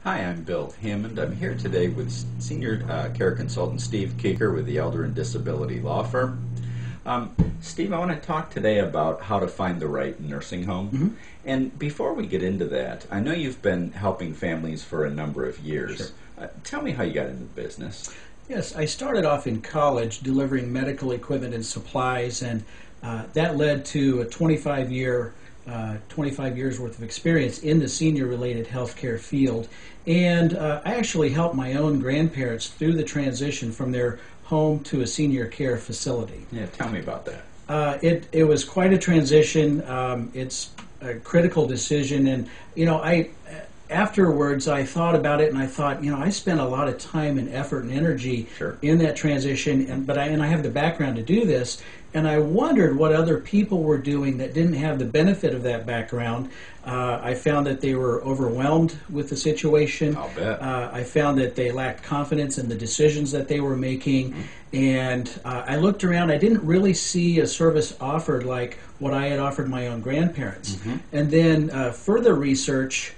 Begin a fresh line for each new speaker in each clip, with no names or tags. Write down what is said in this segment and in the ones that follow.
Hi, I'm Bill Hammond. I'm here today with Senior Care Consultant Steve Keeker with the Elder and Disability Law Firm. Steve, I want to talk today about how to find the right nursing home. And before we get into that, I know you've been helping families for a number of years.
Sure.
Tell me how you got into the business.
Yes, I started off in college delivering medical equipment and supplies, and that led to a 25 years worth of experience in the senior-related healthcare field. And I actually helped my own grandparents through the transition from their home to a senior care facility.
Yeah, tell me about that.
It was quite a transition. It's a critical decision, and afterwards I thought about it, and I thought, I spent a lot of time and effort and energy
Sure.
in that transition, and I have the background to do this, and I wondered what other people were doing that didn't have the benefit of that background. I found that they were overwhelmed with the situation.
I'll bet.
I found that they lacked confidence in the decisions that they were making, and I looked around. I didn't really see a service offered like what I had offered my own grandparents. And then further research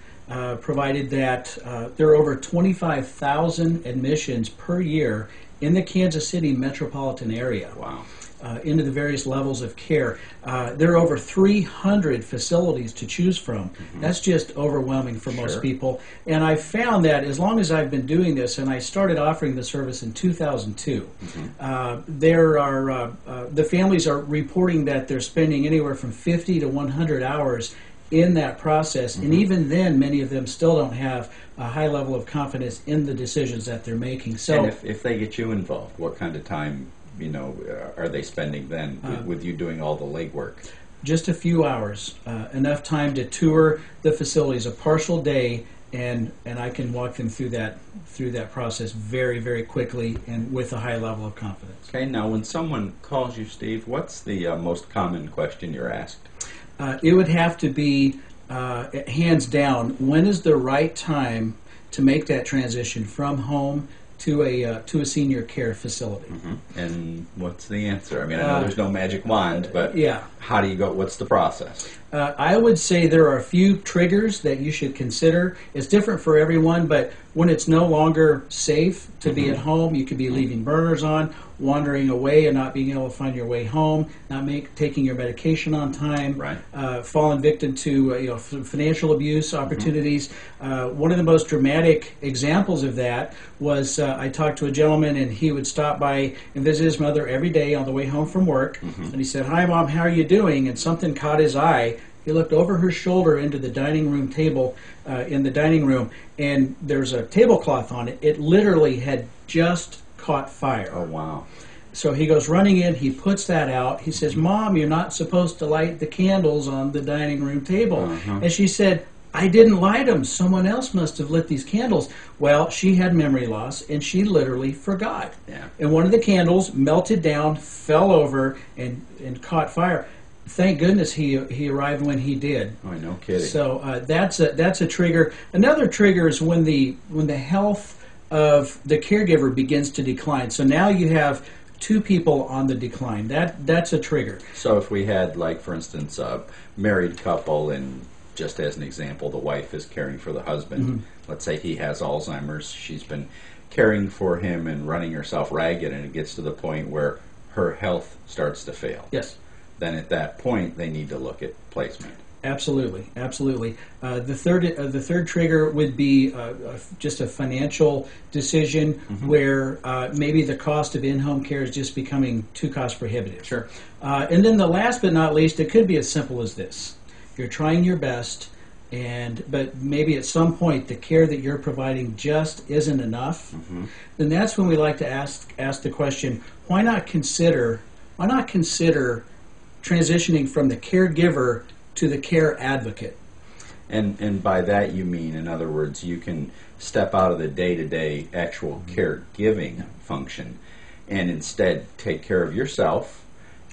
provided that there are over 25,000 admissions per year in the Kansas City metropolitan area.
Wow.
Into the various levels of care. There are over 300 facilities to choose from. That's just overwhelming for most
Sure.
people. And I found that as long as I've been doing this, and I started offering the service in 2002, the families are reporting that they're spending anywhere from 50 to 100 hours in that process, and even then many of them still don't have a high level of confidence in the decisions that they're making. So
And if they get you involved, what kind of time are they spending then with you doing all the legwork?
just a few hours, enough time to tour the facilities, a partial day, and I can walk them through that process very, very quickly and with a high level of confidence.
Okay, now when someone calls you, Steve, what's the most common question you're asked?
It would have to be, hands down, when is the right time to make that transition from home to a senior care facility?
And what's the answer? I mean, I know there's no magic wand, but
yeah.
how do you go? What's the process?
I would say there are a few triggers that you should consider. It's different for everyone, but when it's no longer safe to be at home, you could be leaving burners on, wandering away and not being able to find your way home, not taking your medication on time,
Right.
Fallen victim to financial abuse opportunities. One of the most dramatic examples of that was I talked to a gentleman, and he would stop by and visit his mother every day on the way home from work, and he said, "Hi, Mom, how are you doing?" And something caught his eye. He looked over her shoulder into the dining room table in the dining room, and there's a tablecloth on it. It literally had just caught fire.
Oh, wow.
So he goes running in, he puts that out. He says, "Mom, you're not supposed to light the candles on the dining room table." And she said, "I didn't light them. Someone else must have lit these candles." Well, she had memory loss, and she literally forgot.
Yeah.
And one of the candles melted down, fell over, and caught fire. Thank goodness he arrived when he did.
Oh, no kidding.
So that's a trigger. Another trigger is when the health of the caregiver begins to decline. So now you have two people on the decline. That's a trigger.
So if we had, like, for instance, a married couple, and just as an example, the wife is caring for the husband. Let's say he has Alzheimer's. She's been caring for him and running herself ragged, and it gets to the point where her health starts to fail.
Yes.
Then at that point, they need to look at placement.
Absolutely, absolutely. The third trigger would be just a financial decision where maybe the cost of in-home care is just becoming too cost prohibitive.
Sure.
And then the last but not least, it could be as simple as this: you're trying your best, but maybe at some point the care that you're providing just isn't enough. Then that's when we like to ask the question: why not consider transitioning from the caregiver to the care advocate?
And by that you mean, in other words, you can step out of the day-to-day actual caregiving function and instead take care of yourself,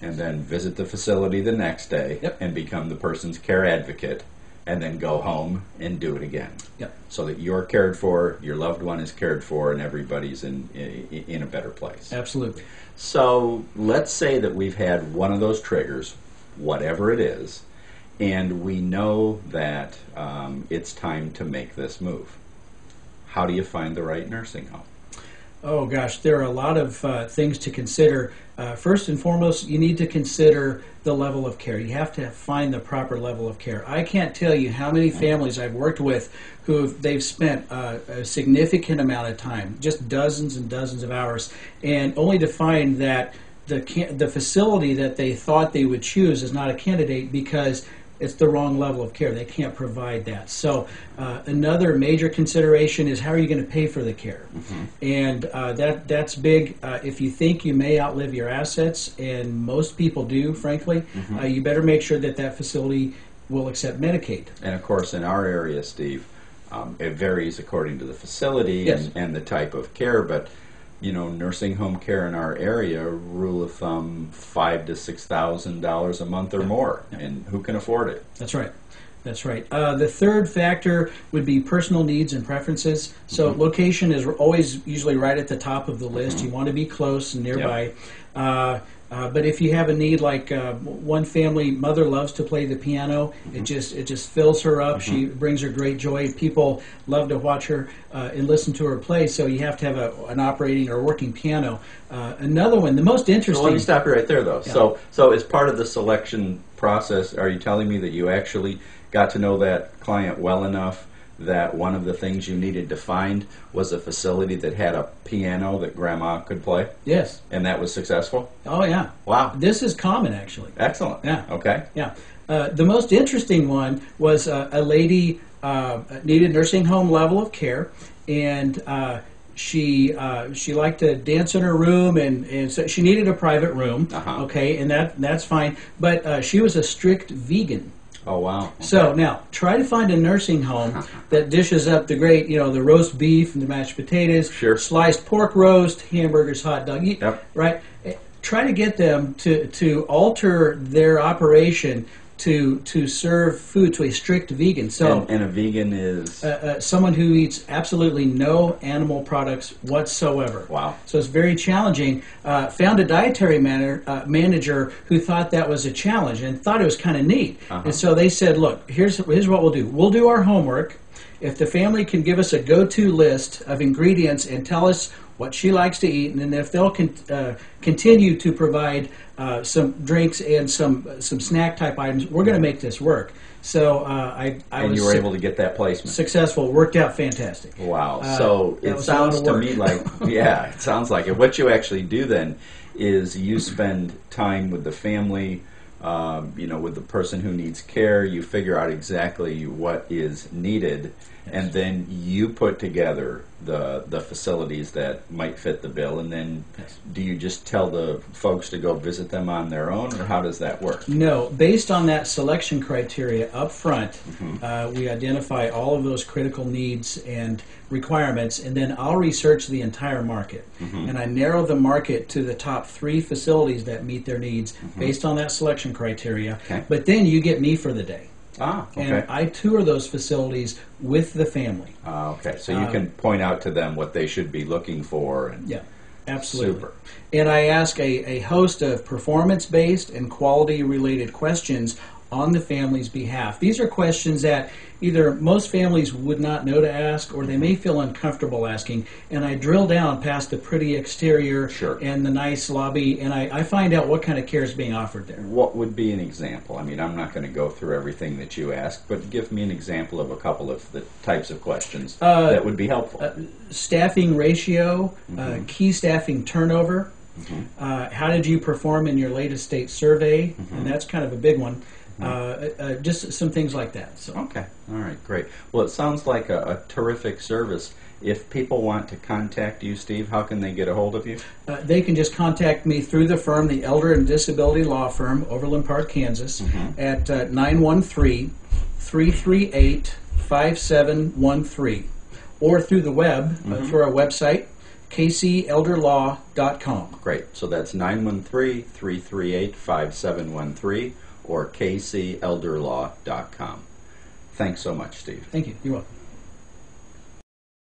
and then visit the facility the next day.
Yep.
And become the person's care advocate, and then go home and do it again.
Yep.
So that you're cared for, your loved one is cared for, and everybody's in a better place.
Absolutely.
So let's say that we've had one of those triggers, whatever it is, and we know that it's time to make this move. how do you find the right nursing home?
Oh gosh, there are a lot of things to consider. First and foremost, you need to consider the level of care. You have to find the proper level of care. I can't tell you how many families I've worked with they've spent a significant amount of time, just dozens and dozens of hours, and only to find that the facility that they thought they would choose is not a candidate because it's the wrong level of care. They can't provide that. So another major consideration is how are you going to pay for the care? And that's big. If you think you may outlive your assets, and most people do, frankly, you better make sure that facility will accept Medicaid.
And of course, in our area, Steve, it varies according to the facility and the type of care, but nursing home care in our area, rule of thumb, $5,000 to $6,000 a month or more, and who can afford it?
That's right. That's right. The third factor would be personal needs and preferences. So location is always usually right at the top of the list. You want to be close and nearby. But if you have a need, like one family, mother loves to play the piano. It just fills her up. She brings her great joy. People love to watch her and listen to her play. So you have to have an operating or working piano. Another one, the most interesting.
So let me stop you right there, though. Yeah. So as part of the selection process, are you telling me that you actually got to know that client well enough that one of the things you needed to find was a facility that had a piano that Grandma could play?
Yes.
And that was successful?
Oh, yeah.
Wow.
This is common, actually.
Excellent.
Yeah.
Okay.
Yeah. The most interesting one was a lady needed nursing home level of care, and she liked to dance in her room, and so she needed a private room. Okay, and that's fine. But she was a strict vegan.
Oh, wow. Okay.
So now, try to find a nursing home that dishes up the great, the roast beef and the mashed potatoes, sliced pork roast, hamburgers, hot dog, right? Try to get them to alter their operation to serve food to a strict vegan. So,
and a vegan is?
Someone who eats absolutely no animal products whatsoever.
Wow.
So it's very challenging. Found a dietary manager who thought that was a challenge and thought it was kind of neat. And so they said, look, here's what we'll do. We'll do our homework. If the family can give us a go-to list of ingredients and tell us what she likes to eat, and then if they'll continue to provide some drinks and some snack type items, we're going to make this work. So I was
you were able to get that placement.
Successful. Worked out fantastic.
Wow. So it sounds to me like, it sounds like it. What you actually do then is you spend time with the family, with the person who needs care. You figure out exactly what is needed, and then you put together the facilities that might fit the bill, and then do you just tell the folks to go visit them on their own, or how does that work?
No, based on that selection criteria up front, we identify all of those critical needs and requirements, and then I'll research the entire market, and I narrow the market to the top 3 facilities that meet their needs based on that selection criteria. But then you get me for the day. And I tour those facilities with the family.
Okay, so you can point out to them what they should be looking for. And
absolutely.
Super.
And I ask a host of performance-based and quality-related questions on the family's behalf. These are questions that either most families would not know to ask, or they may feel uncomfortable asking, and I drill down past the pretty exterior and the nice lobby, and I find out what kind of care is being offered there.
What would be an example? I mean, I'm not going to go through everything that you ask, but give me an example of a couple of the types of questions that would be helpful.
Staffing ratio, key staffing turnover, how did you perform in your latest state survey, and that's kind of a big one. Just some things like that. So.
Okay. All right. Great. Well, it sounds like a terrific service. If people want to contact you, Steve, how can they get a hold of you?
They can just contact me through the firm, the Elder and Disability Law Firm, Overland Park, Kansas, at 913-338-5713, or through the web, through our website, kcelderlaw.com.
Great. So that's 913-338-5713. or kcelderlaw.com. Thanks so much, Steve.
Thank you. You're welcome.